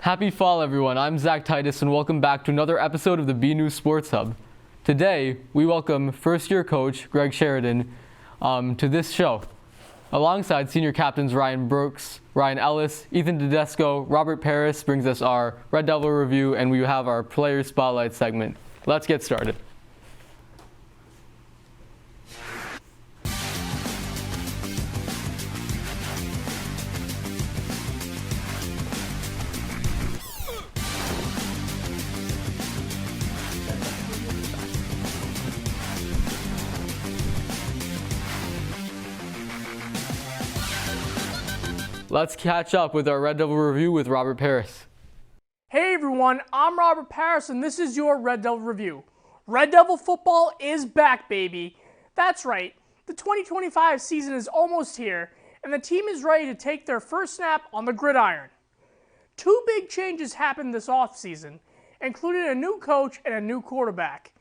Happy fall, everyone. I'm Zac Titus, and welcome back to another episode of the BNEWS Sports Hub. Today, we welcome first-year coach Greg Sheridan to this show, alongside senior captains Ryan Brooks, Ryan Ellis, Ethan Tedesco. Robert Paris brings us our Red Devil review, and we have our player spotlight segment. Let's get started. Let's catch up with our Red Devil review with Robert Paris. Hey everyone, I'm Robert Paris and this is your Red Devil review. Red Devil football is back, baby. That's right, the 2025 season is almost here and the team is ready to take their first snap on the gridiron. Two big changes happened this offseason, including a new coach and a new quarterback.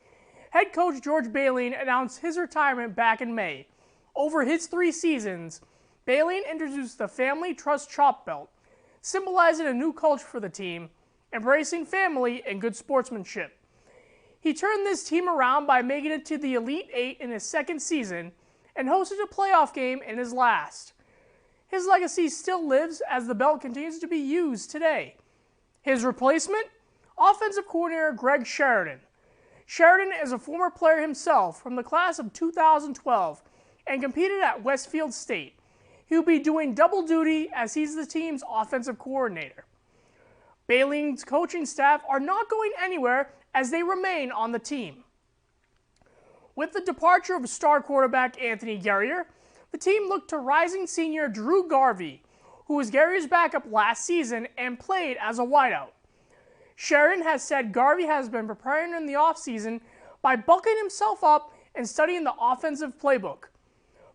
Head coach George Baleen announced his retirement back in May. Over his 3 seasons, Baleen introduced the Family Trust Chop Belt, symbolizing a new culture for the team, embracing family and good sportsmanship. He turned this team around by making it to the Elite Eight in his second season and hosted a playoff game in his last. His legacy still lives as the belt continues to be used today. His replacement? Offensive coordinator Greg Sheridan. Sheridan is a former player himself from the class of 2012 and competed at Westfield State. He'll be doing double duty as he's the team's offensive coordinator. Baleen's coaching staff are not going anywhere as they remain on the team. With the departure of star quarterback Anthony Guerrier, the team looked to rising senior Drew Garvey, who was Guerrier's backup last season and played as a wideout. Sheridan has said Garvey has been preparing in the offseason by bulking himself up and studying the offensive playbook.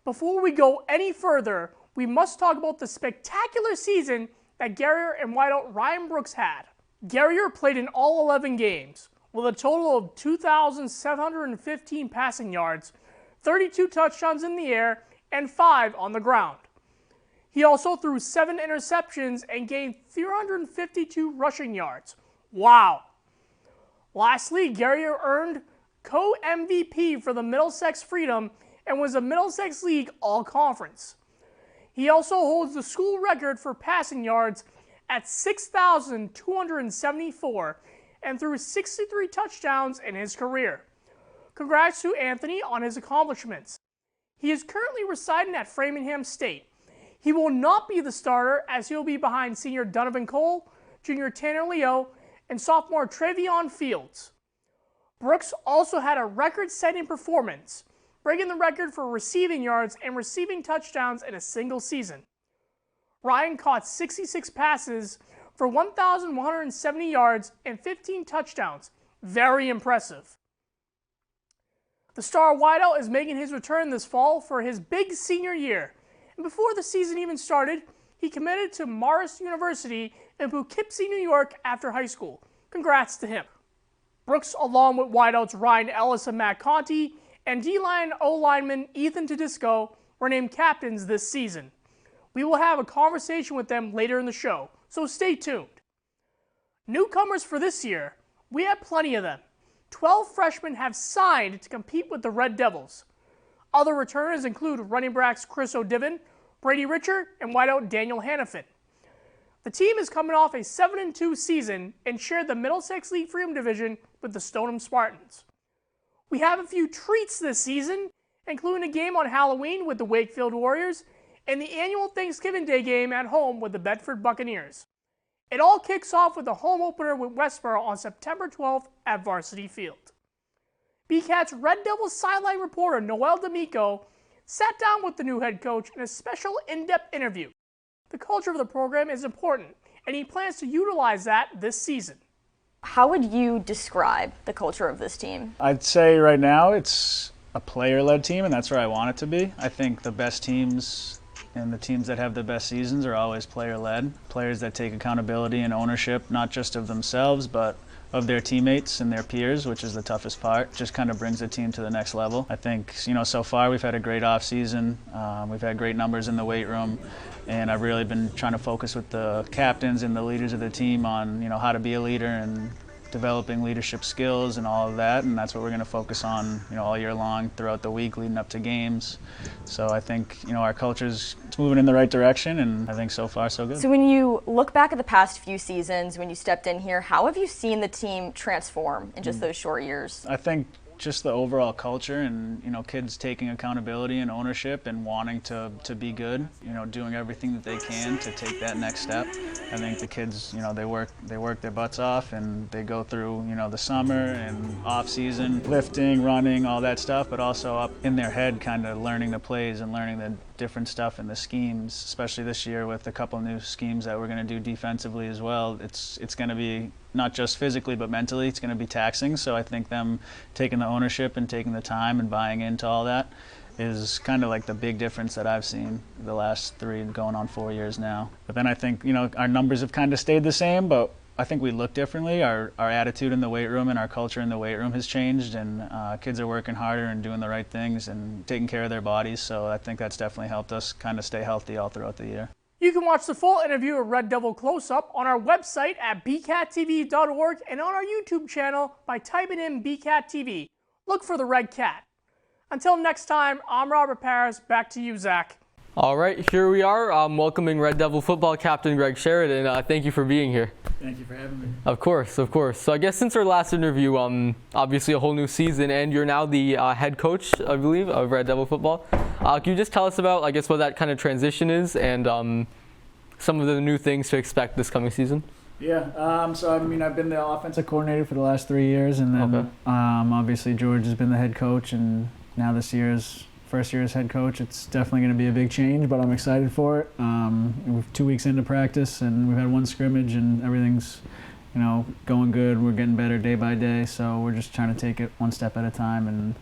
Before we go any further, we must talk about the spectacular season that Guerrier and wideout Ryan Brooks had. Guerrier played in all 11 games, with a total of 2,715 passing yards, 32 touchdowns in the air, and 5 on the ground. He also threw 7 interceptions and gained 352 rushing yards. Wow! Lastly, Guerrier earned co-MVP for the Middlesex Freedom and was a Middlesex League All-Conference. He also holds the school record for passing yards at 6,274 and threw 63 touchdowns in his career. Congrats to Anthony on his accomplishments. He is currently residing at Framingham State. He will not be the starter as he will be behind senior Donovan Cole, junior Tanner Leo, and sophomore Travion Fields. Brooks also had a record-setting performance, breaking the record for receiving yards and receiving touchdowns in a single season. Ryan caught 66 passes for 1,170 yards and 15 touchdowns. Very impressive. The star wideout is making his return this fall for his big senior year. And before the season even started, he committed to Marist University in Poughkeepsie, New York after high school. Congrats to him. Brooks, along with wideouts Ryan Ellis and Matt Conte, and D-line O-lineman Ethan Tedesco were named captains this season. We will have a conversation with them later in the show, so stay tuned. Newcomers for this year, we have plenty of them. 12 freshmen have signed to compete with the Red Devils. Other returners include running backs Chris O'Divin, Brady Richard, and wideout Daniel Hannafin. The team is coming off a 7-2 season and shared the Middlesex League Freedom Division with the Stoneham Spartans. We have a few treats this season, including a game on Halloween with the Wakefield Warriors and the annual Thanksgiving Day game at home with the Bedford Buccaneers. It all kicks off with a home opener with Westboro on September 12th at Varsity Field. BCAT's Red Devils sideline reporter Noel D'Amico sat down with the new head coach in a special in-depth interview. The culture of the program is important, and he plans to utilize that this season. How would you describe the culture of this team? I'd say right now it's a player-led team, and that's where I want it to be. I think the best teams and the teams that have the best seasons are always player-led. Players that take accountability and ownership, not just of themselves, but of their teammates and their peers, which is the toughest part. Just kind of brings the team to the next level. I think, so far we've had a great off season. We've had great numbers in the weight room, and I've really been trying to focus with the captains and the leaders of the team on, how to be a leader and developing leadership skills and all of that, and that's what we're going to focus on, all year long throughout the week leading up to games. So I think, our culture's moving in the right direction, and I think so far so good. So when you look back at the past few seasons, when you stepped in here, how have you seen the team transform in just those short years? I think just the overall culture and, kids taking accountability and ownership and wanting to be good, doing everything that they can to take that next step. I think the kids, they work their butts off, and they go through, the summer and off season, lifting, running, all that stuff, but also up in their head kind of learning the plays and learning the different stuff in the schemes, especially this year with a couple new schemes that we're going to do defensively as well. It's going to be not just physically but mentally, it's going to be taxing. So I think them taking the ownership and taking the time and buying into all that is kind of like the big difference that I've seen the last 3 going on 4 years now. But then I think, our numbers have kind of stayed the same, but I think we look differently. Our attitude in the weight room and our culture in the weight room has changed, and kids are working harder and doing the right things and taking care of their bodies. So I think that's definitely helped us kind of stay healthy all throughout the year. You can watch the full interview of Red Devil Close-Up on our website at bcattv.org and on our YouTube channel by typing in BCAT TV. Look for the Red Cat. Until next time, I'm Robert Paris. Back to you, Zach. All right, here we are welcoming Red Devil football captain Greg Sheridan. Thank you for being here. Thank you for having me. Of course. So I guess since our last interview, obviously a whole new season, and you're now the head coach, I believe, of Red Devil football. Can you just tell us about, I guess, what that kind of transition is and some of the new things to expect this coming season? Yeah, I've been the offensive coordinator for the last 3 years, and then obviously George has been the head coach, and now this year's first year as head coach. It's definitely going to be a big change, but I'm excited for it. We're 2 weeks into practice, and we've had one scrimmage, and everything's, going good. We're getting better day by day, so we're just trying to take it one step at a time and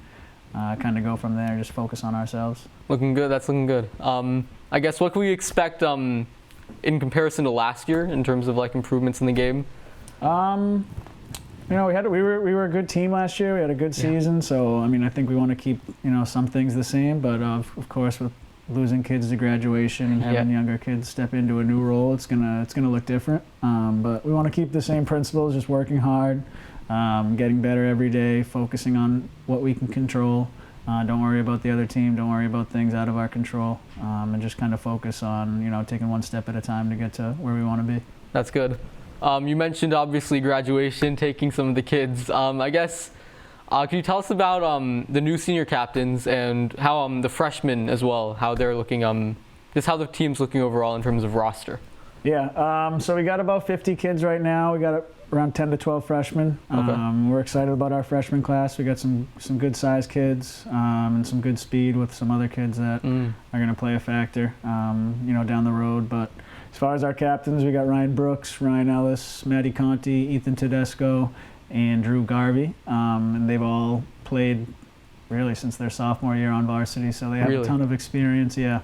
kind of go from there. Just focus on ourselves. Looking good. That's looking good. I guess what can we expect in comparison to last year in terms of improvements in the game? We were a good team last year. We had a good season, so I think we want to keep some things the same, but of course with losing kids to graduation and having younger kids step into a new role, it's gonna look different. But we want to keep the same principles, just working hard, getting better every day, focusing on what we can control. Don't worry about the other team. Don't worry about things out of our control, and just kind of focus on taking one step at a time to get to where we want to be. That's good. You mentioned obviously graduation, taking some of the kids. I guess, can you tell us about the new senior captains and how the freshmen as well, how they're looking, just how the team's looking overall in terms of roster? Yeah, so we got about 50 kids right now. We got around 10 to 12 freshmen. We're excited about our freshman class. We got some good sized kids and some good speed with some other kids that are going to play a factor, down the road. But as far as our captains, we got Ryan Brooks, Ryan Ellis, Matty Conte, Ethan Tedesco, and Drew Garvey. And they've all played really since their sophomore year on varsity, so they have a ton of experience. Yeah.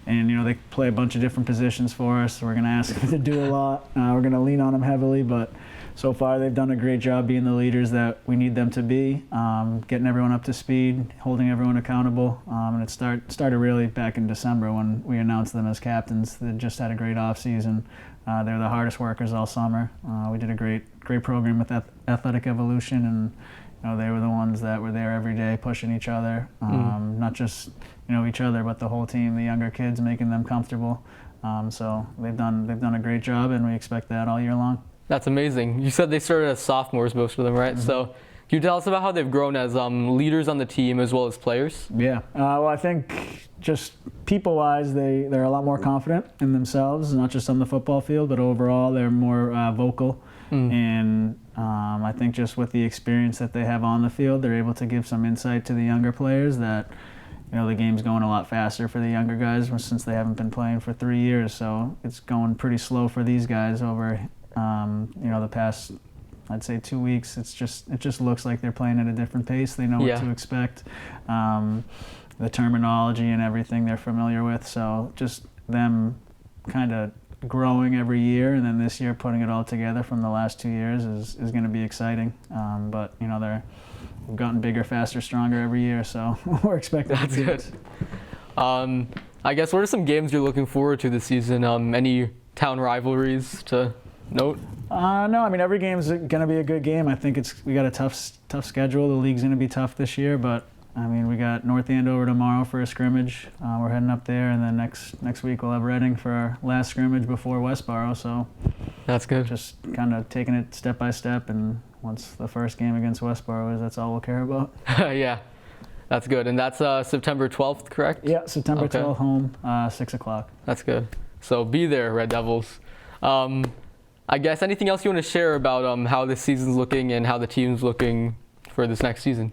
And they play a bunch of different positions for us. So we're going to ask them to do a lot. We're going to lean on them heavily, but so far they've done a great job being the leaders that we need them to be, getting everyone up to speed, holding everyone accountable. And it started really back in December when we announced them as captains. They just had a great off season. They're the hardest workers all summer. We did a great program with Athletic Evolution, and they were the ones that were there every day pushing each other, not just each other, but the whole team, the younger kids, making them comfortable. So they've done a great job, and we expect that all year long. That's amazing. You said they started as sophomores, most of them, right? So can you tell us about how they've grown as leaders on the team as well as players? Yeah. Well, I think just people-wise, they're a lot more confident in themselves, not just on the football field, but overall they're more vocal. And I think just with the experience that they have on the field, they're able to give some insight to the younger players that the game's going a lot faster for the younger guys since they haven't been playing for 3 years. So it's going pretty slow for these guys over the past, I'd say, 2 weeks. It just looks like they're playing at a different pace. They know what to expect. The terminology and everything they're familiar with. So just them kind of growing every year, and then this year putting it all together from the last 2 years is going to be exciting. But we've gotten bigger, faster, stronger every year, so we're expecting. That's good. I guess, what are some games you're looking forward to this season? Any town rivalries to note? No, I mean, every game's going to be a good game. I think we got a tough schedule. The league's going to be tough this year, but I mean, we got North Andover tomorrow for a scrimmage. We're heading up there, and then next week we'll have Reading for our last scrimmage before Westboro. So that's good. Just kind of taking it step by step, and once the first game against Westboro is, that's all we'll care about. Yeah, that's good. And that's September 12th, correct? Yeah, September 12th, home, 6 o'clock. That's good. So be there, Red Devils. I guess anything else you want to share about how this season's looking and how the team's looking for this next season?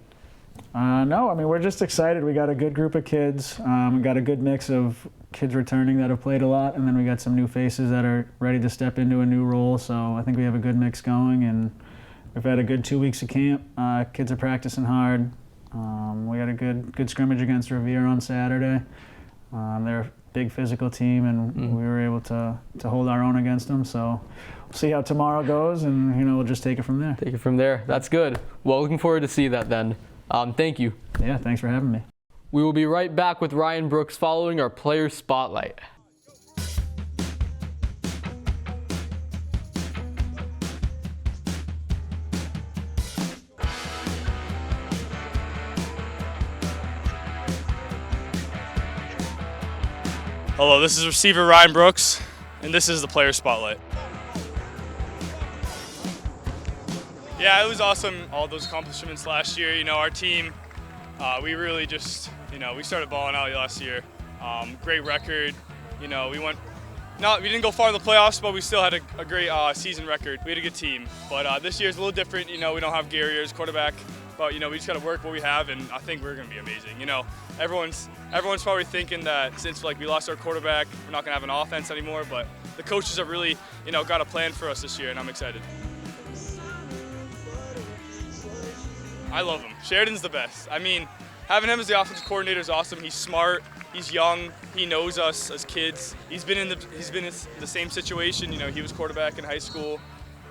No, I mean, we're just excited. We got a good group of kids. We got a good mix of kids returning that have played a lot, and then we got some new faces that are ready to step into a new role. So I think we have a good mix going, and we've had a good 2 weeks of camp. Kids are practicing hard. We had a good scrimmage against Revere on Saturday. They're a big physical team, and we were able to hold our own against them. So we'll see how tomorrow goes, and we'll just take it from there. Take it from there. That's good. Well, looking forward to see that then. Thank you. Yeah, thanks for having me. We will be right back with Ryan Brooks following our player spotlight. Hello, this is receiver Ryan Brooks, and this is the player spotlight. Yeah, it was awesome, all those accomplishments last year. Our team, we really just, we started balling out last year. Great record. We didn't go far in the playoffs, but we still had a great season record. We had a good team. But this year's a little different. We don't have Gary as quarterback, but we just got to work what we have, and I think we're going to be amazing. Everyone's probably thinking that since we lost our quarterback, we're not going to have an offense anymore. But the coaches have really, got a plan for us this year, and I'm excited. I love him. Sheridan's the best. I mean, having him as the offensive coordinator is awesome. He's smart. He's young. He knows us as kids. He's been in the same situation. He was quarterback in high school,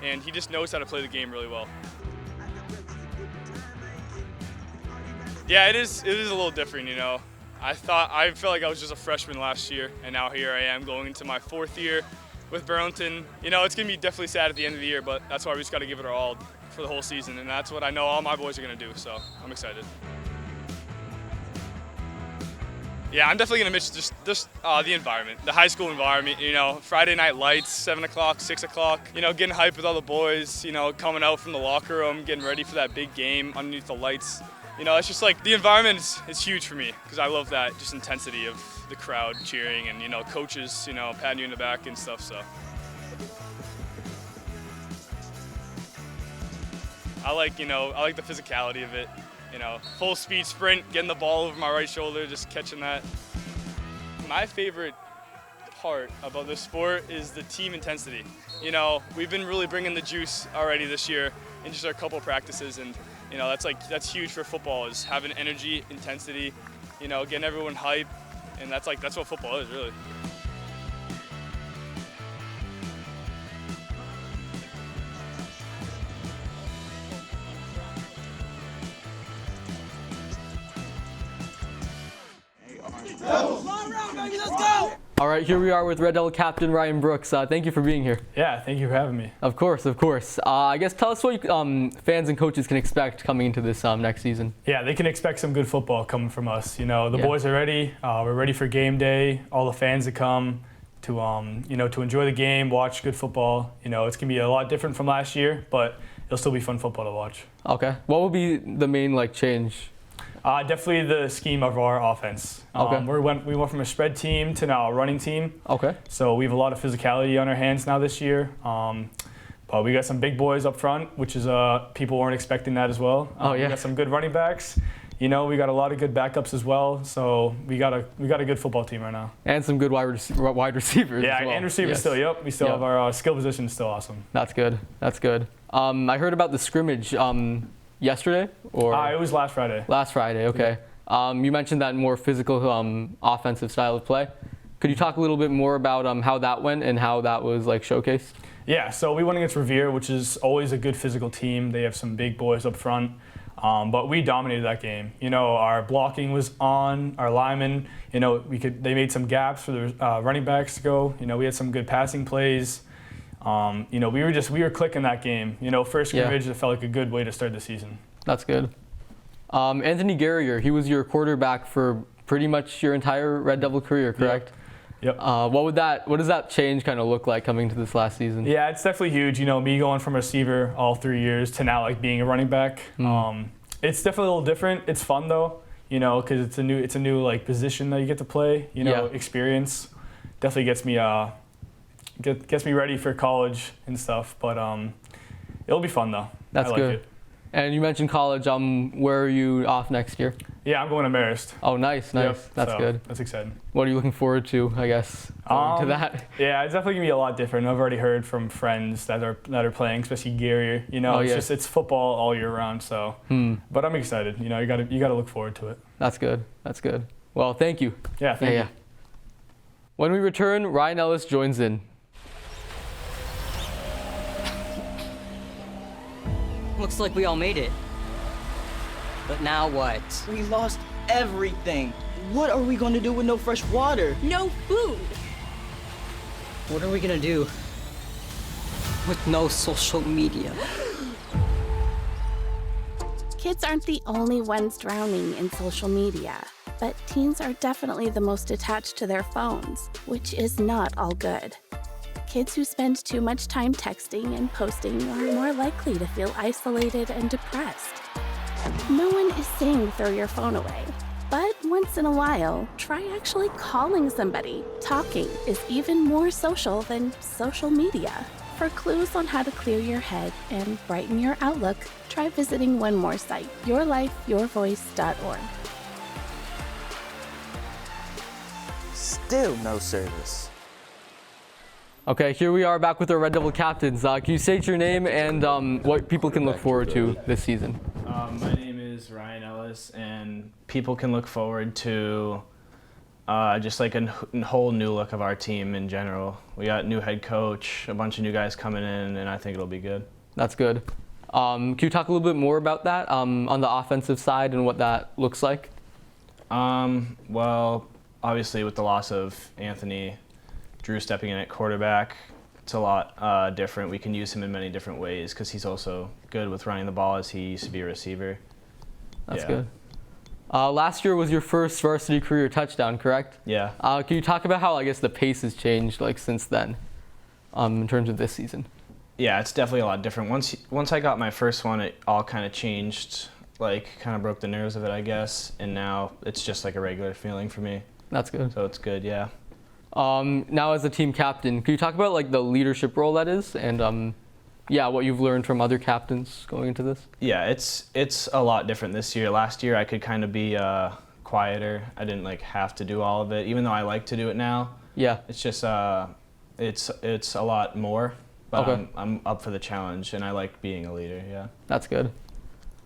and he just knows how to play the game really well. Yeah, it is a little different. I felt like I was just a freshman last year, and now here I am going into my 4th year with Burlington. It's gonna be definitely sad at the end of the year, but that's why we just got to give it our all for the whole season, and that's what I know all my boys are going to do, so I'm excited. Yeah, I'm definitely going to miss just the environment, the high school environment, Friday night lights, 7 o'clock, 6 o'clock, getting hyped with all the boys, coming out from the locker room, getting ready for that big game underneath the lights. It's just the environment is huge for me because I love that just intensity of the crowd cheering and, coaches, patting you in the back and stuff, so. I like the physicality of it, full speed sprint, getting the ball over my right shoulder, just catching that. My favorite part about this sport is the team intensity. We've been really bringing the juice already this year in just our couple practices, and that's huge for football, is having energy, intensity, getting everyone hyped, and that's what football is really. All right, here we are with Red Devil captain Ryan Brooks. Thank you for being here. Yeah, thank you for having me. Of course. I guess tell us what fans and coaches can expect coming into this next season. Yeah, they can expect some good football coming from us. The boys are ready. We're ready for game day. All the fans that come to to enjoy the game, watch good football. It's gonna be a lot different from last year, but it'll still be fun football to watch. Okay. What will be the main change? Definitely the scheme of our offense. Okay. We went from a spread team to now a running team. Okay. So we have a lot of physicality on our hands now this year. But we got some big boys up front, which is people weren't expecting that as well. We got some good running backs. We got a lot of good backups as well. So we got a good football team right now. And some good wide receivers. Yeah, as well. and receivers Yes. still. Yep, we still have our skill position still awesome. That's good. I heard about the scrimmage yesterday, or it was last Friday. Last Friday. Okay. You mentioned that more physical offensive style of play. Could you talk a little bit more about how that went and how that was like showcased? Yeah, so we won against Revere, which is always a good physical team. They have some big boys up front, but we dominated that game. You know, our blocking was on, our linemen, you know, they made some gaps for the running backs to go. You know, we had some good passing plays. You know, we were clicking that game. You know, first scrimmage, it felt like a good way to start the season. That's good. Anthony Guerrier, he was your quarterback for pretty much your entire Red Devil career, correct? Yep. What does that change kind of look like coming to this last season? Yeah, it's definitely huge. You know, me going from receiver all 3 years to now like being a running back. It's definitely a little different. It's fun though, you know, because it's a new like position that you get to play. You know, experience definitely gets me ready for college and stuff. But it'll be fun though. That's good. It. And you mentioned college. Where are you off next year? Yeah, I'm going to Marist. Oh, nice. Yep, That's good. That's exciting. What are you looking forward to, I guess, going to that? Yeah, it's definitely going to be a lot different. I've already heard from friends that are playing, especially Gary. You know, it's football all year round. So, but I'm excited. You know, you got to look forward to it. That's good. That's good. Well, thank you. Yeah, thank you. When we return, Ryan Ellis joins in. Looks like we all made it. But now what? We lost everything. What are we going to do with no fresh water? No food. What are we gonna do with no social media? Kids aren't the only ones drowning in social media, but teens are definitely the most attached to their phones, which is not all good. Kids who spend too much time texting and posting are more likely to feel isolated and depressed. No one is saying throw your phone away, but once in a while, try actually calling somebody. Talking is even more social than social media. For clues on how to clear your head and brighten your outlook, try visiting one more site, yourlifeyourvoice.org. Still no service. Okay, here we are back with our Red Devil captains. Can you state your name and what people can look forward to this season? My name is Ryan Ellis, and people can look forward to just like a whole new look of our team in general. We got new head coach, a bunch of new guys coming in, and I think it'll be good. That's good. Can you talk a little bit more about that on the offensive side and what that looks like? Well, obviously with the loss of Anthony, Drew stepping in at quarterback, it's a lot different. We can use him in many different ways because he's also good with running the ball as he used to be a receiver. That's good. Last year was your first varsity career touchdown, correct? Yeah. Can you talk about how, I guess, the pace has changed like since then in terms of this season? Yeah, it's definitely a lot different. Once I got my first one, it all kind of changed, like kind of broke the nerves of it, I guess. And now it's just like a regular feeling for me. That's good. So it's good, yeah. Now as a team captain, can you talk about like the leadership role that is and what you've learned from other captains going into this? Yeah, it's a lot different this year. Last year I could kind of be quieter. I didn't like have to do all of it, even though I like to do it now. Yeah. It's just it's a lot more, but okay. I'm up for the challenge and I like being a leader. Yeah. That's good.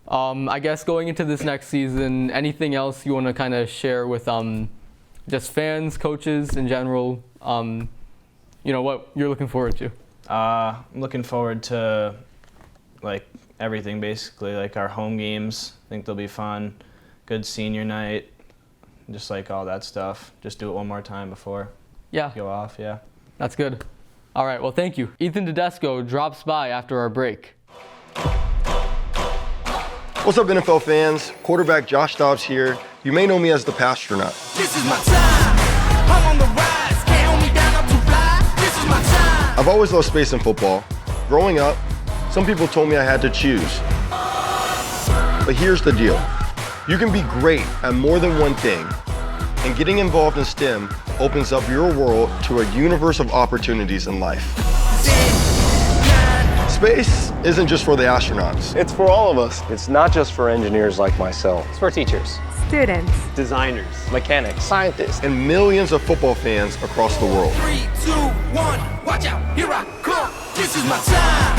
I guess going into this next season, anything else you want to kind of share with just fans, coaches in general, what you're looking forward to? I'm looking forward to like everything basically, like our home games. I think they'll be fun. Good senior night, just like all that stuff. Just do it one more time before go off, yeah. That's good. All right, well, thank you. Ethan Tedesco drops by after our break. What's up, NFL fans? Quarterback Josh Dobbs here. You may know me as the Pastronaut. This is my time. I'm on the rise. Can't hold me down, I'm too fly. This is my time. I've always loved space and football. Growing up, some people told me I had to choose. But here's the deal. You can be great at more than one thing, and getting involved in STEM opens up your world to a universe of opportunities in life. Space isn't just for the astronauts. It's for all of us. It's not just for engineers like myself. It's for teachers, students, designers, mechanics, scientists, and millions of football fans across the world. 3, 2, 1, watch out, here I come. This is my time.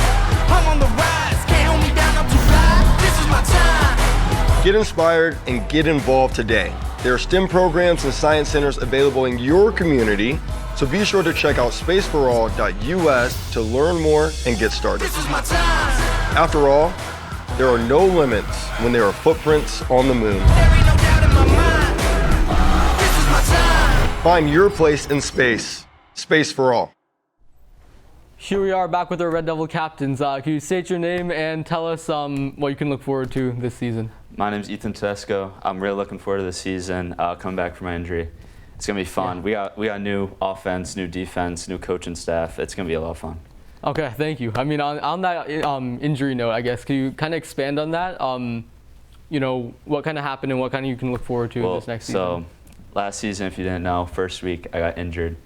I'm on the rise, can't hold me down, I'm too fly. This is my time. Get inspired and get involved today. There are STEM programs and science centers available in your community, so be sure to check out spaceforall.us to learn more and get started. This is my time. After all, there are no limits when there are footprints on the moon. There ain't no doubt in my mind. This is my time. Find your place in space. Space for all. Here we are back with our Red Devil captains. Can you state your name and tell us what you can look forward to this season? My name's Ethan Tedesco. I'm really looking forward to this season, coming back from my injury. It's going to be fun. Yeah. We got new offense, new defense, new coaching staff. It's going to be a lot of fun. Okay, thank you. I mean, on that injury note, I guess, can you kind of expand on that? You know, what kind of happened and what kind of you can look forward to this next season? So last season, if you didn't know, first week I got injured.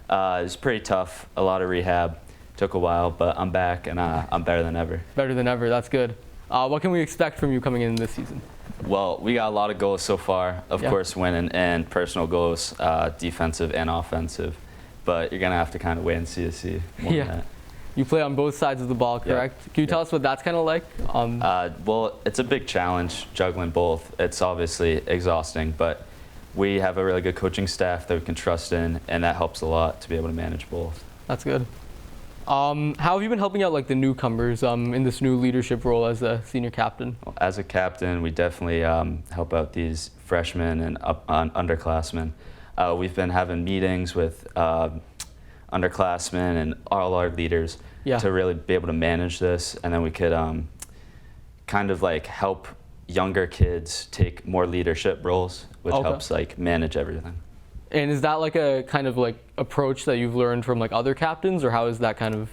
It was pretty tough, a lot of rehab. Took a while, but I'm back and I'm better than ever. Better than ever, that's good. What can we expect from you coming in this season? Well, we got a lot of goals so far. Of course, winning and personal goals, defensive and offensive. But you're going to have to kind of wait and see more than that. You play on both sides of the ball, correct? Can you tell us what that's kind of like? Well, it's a big challenge juggling both. It's obviously exhausting, but we have a really good coaching staff that we can trust in, and that helps a lot to be able to manage both. That's good. How have you been helping out like the newcomers in this new leadership role as a senior captain? As a captain, we definitely help out these freshmen and underclassmen. We've been having meetings with underclassmen and all our leaders to really be able to manage this, and then we could kind of like help younger kids take more leadership roles, which helps like manage everything. And is that like a kind of like approach that you've learned from like other captains, or how is that kind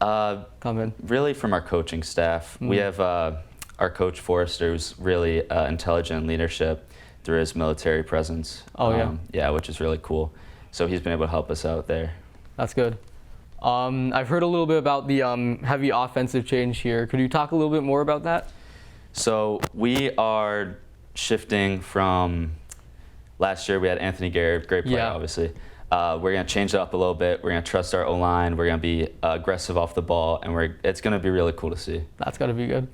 of come in? Really from our coaching staff. We have our coach Forrester, who's really intelligent in leadership through his military presence. Yeah, which is really cool. So he's been able to help us out there. That's good. I've heard a little bit about the heavy offensive change here. Could you talk a little bit more about that? So we are shifting from last year. We had Anthony Garrett, great player, obviously. We're going to change it up a little bit. We're going to trust our O-line. We're going to be aggressive off the ball, and it's going to be really cool to see. That's got to be good.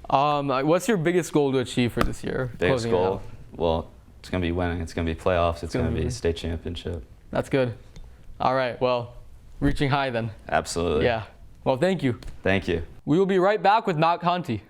What's your biggest goal to achieve for this year? Biggest goal? Well, it's going to be winning. It's going to be playoffs. It's going to be state championship. That's good. All right, well, reaching high then. Absolutely. Yeah. Well, thank you. Thank you. We will be right back with Matt Conte.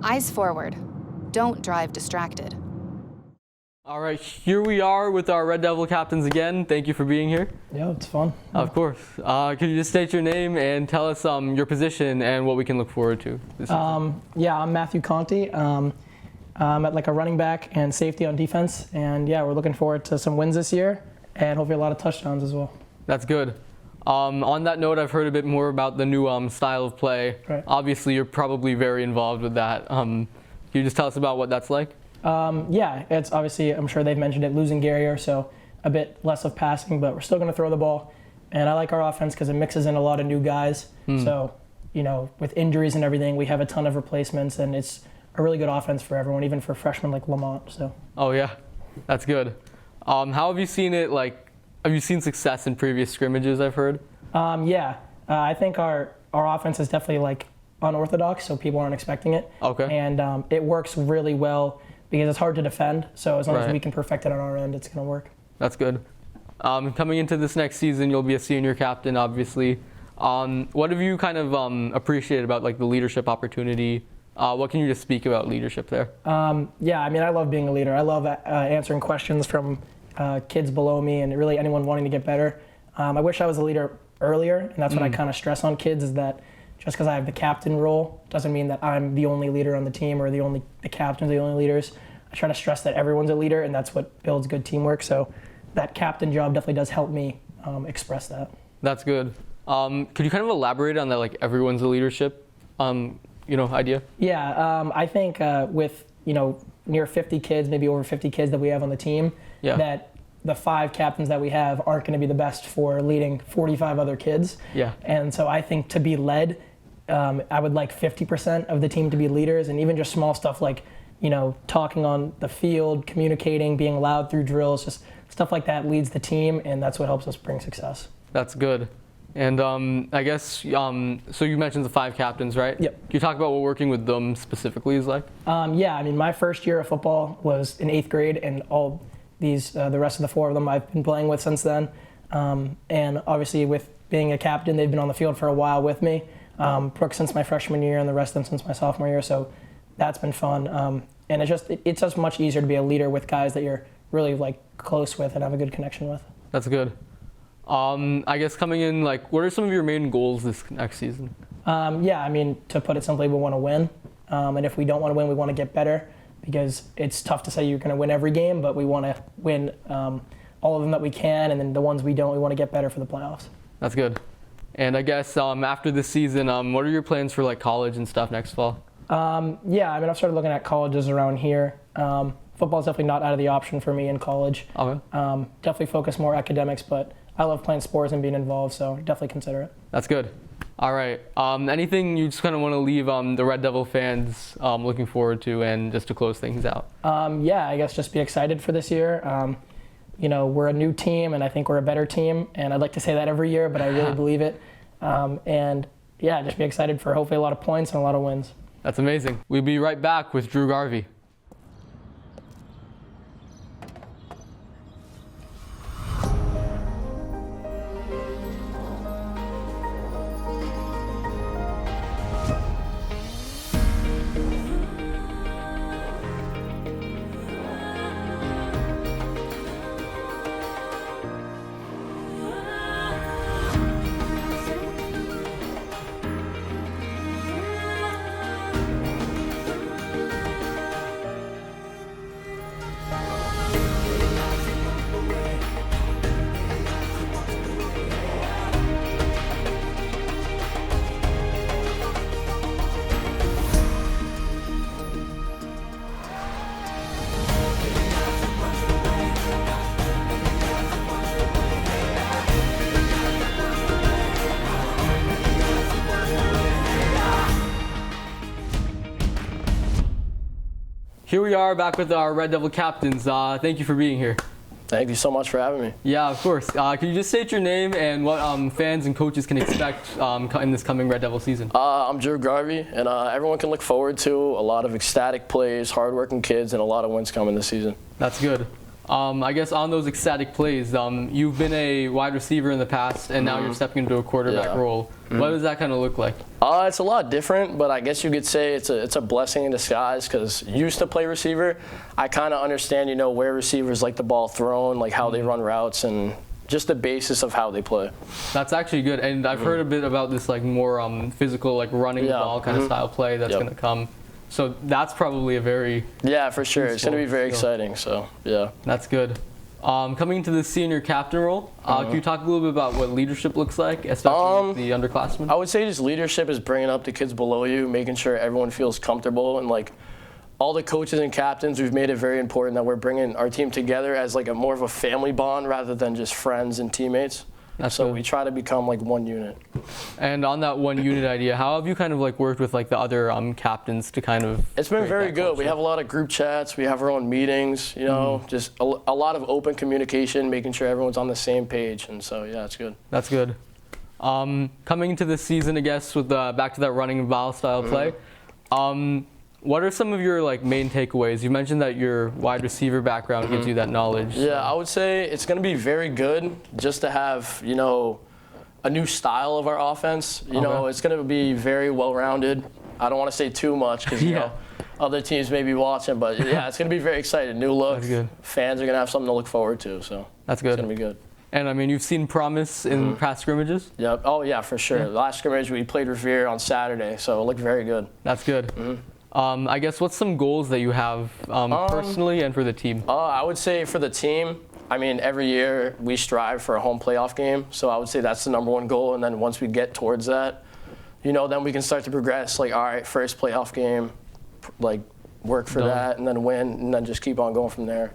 Eyes forward. Don't drive distracted. All right, here we are with our Red Devil captains again. Thank you for being here. Yeah, it's fun. Of course. Could you just state your name and tell us your position and what we can look forward to this season? Yeah, I'm Matthew Conte. I'm at like a running back and safety on defense. And yeah, we're looking forward to some wins this year and hopefully a lot of touchdowns as well. That's good. On that note, I've heard a bit more about the new style of play. Right. Obviously, you're probably very involved with that. Can you just tell us about what that's like? Yeah, it's obviously, I'm sure they've mentioned it, losing Garrier, so a bit less of passing, but we're still going to throw the ball. And I like our offense because it mixes in a lot of new guys. So, you know, with injuries and everything, we have a ton of replacements, and it's a really good offense for everyone, even for freshmen like Lamont. So. Oh yeah, that's good. How have you seen it? Like, have you seen success in previous scrimmages? I've heard. Yeah, I think our offense is definitely like unorthodox, so people aren't expecting it. Okay. And it works really well because it's hard to defend. So as long as we can perfect it on our end, it's going to work. That's good. Coming into this next season, you'll be a senior captain, obviously. What have you kind of appreciated about like the leadership opportunity? What can you just speak about leadership there? Yeah, I mean, I love being a leader. I love answering questions from kids below me and really anyone wanting to get better. I wish I was a leader earlier, and that's what I kind of stress on kids, is that just because I have the captain role doesn't mean that I'm the only leader on the team or the captains are the only leaders. I try to stress that everyone's a leader, and that's what builds good teamwork. So that captain job definitely does help me express that. That's good. Could you kind of elaborate on that, like everyone's a leadership, idea? Yeah, I think with near 50 kids, maybe over 50 kids that we have on the team, that the 5 captains that we have aren't going to be the best for leading 45 other kids. Yeah. And so I think to be led, I would like 50% of the team to be leaders, and even just small stuff like, talking on the field, communicating, being loud through drills, just stuff like that leads the team, and that's what helps us bring success. That's good. And I guess, so you mentioned the 5 captains, right? Yep. Can you talk about what working with them specifically is like? Yeah, I mean, my first year of football was in 8th grade, and all these, the rest of the 4 of them I've been playing with since then. And obviously with being a captain, they've been on the field for a while with me. Brooke since my freshman year and the rest of them since my sophomore year, so that's been fun. And it's just much easier to be a leader with guys that you're really like close with and have a good connection with. That's good. I guess coming in, like, what are some of your main goals this next season? Yeah, I mean, to put it simply, we want to win. And if we don't want to win, we want to get better, because it's tough to say you're going to win every game, but we want to win all of them that we can, and then the ones we don't, we want to get better for the playoffs. That's good. And I guess after this season, what are your plans for like college and stuff next fall? Yeah, I mean, I've started looking at colleges around here. Football's definitely not out of the option for me in college. Okay. Definitely focus more academics, but I love playing sports and being involved, so definitely consider it. That's good. All right. Anything you just kind of want to leave the Red Devil fans looking forward to, and just to close things out? Yeah, I guess just be excited for this year. We're a new team, and I think we're a better team, and I'd like to say that every year, but I really believe it. And yeah, just be excited for hopefully a lot of points and a lot of wins. That's amazing. We'll be right back with Drew Garvey. Here we are back with our Red Devil captains. Thank you for being here. Thank you so much for having me. Yeah, of course. Can you just state your name and what fans and coaches can expect in this coming Red Devil season? I'm Drew Garvey, and everyone can look forward to a lot of ecstatic plays, hardworking kids, and a lot of wins coming this season. That's good. I guess on those ecstatic plays, you've been a wide receiver in the past, and now you're stepping into a quarterback role. What does that kind of look like? It's a lot different, but I guess you could say it's a blessing in disguise, because used to play receiver, I kind of understand, where receivers like the ball thrown, like how they run routes, and just the basis of how they play. That's actually good, and I've heard a bit about this like more physical, like running the ball kind of style play that's going to come. So that's probably a very for sure. It's going to be very exciting. So yeah, that's good. Coming into the senior captain role, can you talk a little bit about what leadership looks like, especially with the underclassmen? I would say just leadership is bringing up the kids below you, making sure everyone feels comfortable, and like all the coaches and captains, we've made it very important that we're bringing our team together as like more of a family bond rather than just friends and teammates. So we try to become like one unit. And on that one unit idea, how have you kind of like worked with like the other captains to kind of? It's been very good. We have a lot of group chats. We have our own meetings. Just a lot of open communication, making sure everyone's on the same page. And so yeah, it's good. That's good. Coming into this season, I guess, with back to that running and ball style play. What are some of your like main takeaways? You mentioned that your wide receiver background gives you that knowledge. Yeah, I would say it's going to be very good just to have, a new style of our offense. It's going to be very well-rounded. I don't want to say too much because, other teams may be watching, but yeah, it's going to be very exciting. New look. That's good. Fans are going to have something to look forward to, so that's good. It's going to be good. And I mean, you've seen promise in past scrimmages? Yep. Oh, yeah, for sure. The last scrimmage, we played Revere on Saturday, so it looked very good. That's good. I guess what's some goals that you have personally and for the team? I would say for the team, I mean, every year we strive for a home playoff game, so I would say that's the #1 goal, and then once we get towards that, then we can start to progress, like, all right, first playoff game, like, work for that, and then win, and then just keep on going from there.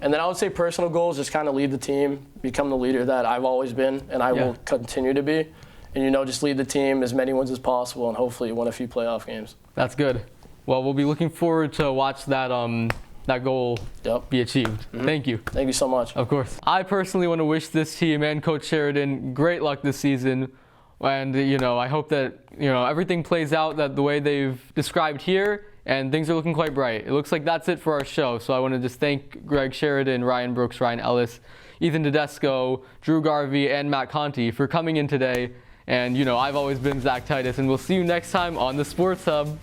And then I would say personal goals, just kind of lead the team, become the leader that I've always been and I will continue to be. And, just lead the team as many wins as possible and hopefully win a few playoff games. That's good. Well, we'll be looking forward to watch that that goal be achieved. Thank you. Thank you so much. Of course. I personally want to wish this team and Coach Sheridan great luck this season. And, I hope that, everything plays out the way they've described here, and things are looking quite bright. It looks like that's it for our show. So I want to just thank Greg Sheridan, Ryan Brooks, Ryan Ellis, Ethan Tedesco, Drew Garvey, and Matt Conte for coming in today. And, I've always been Zac Titus, and we'll see you next time on the Sports Hub.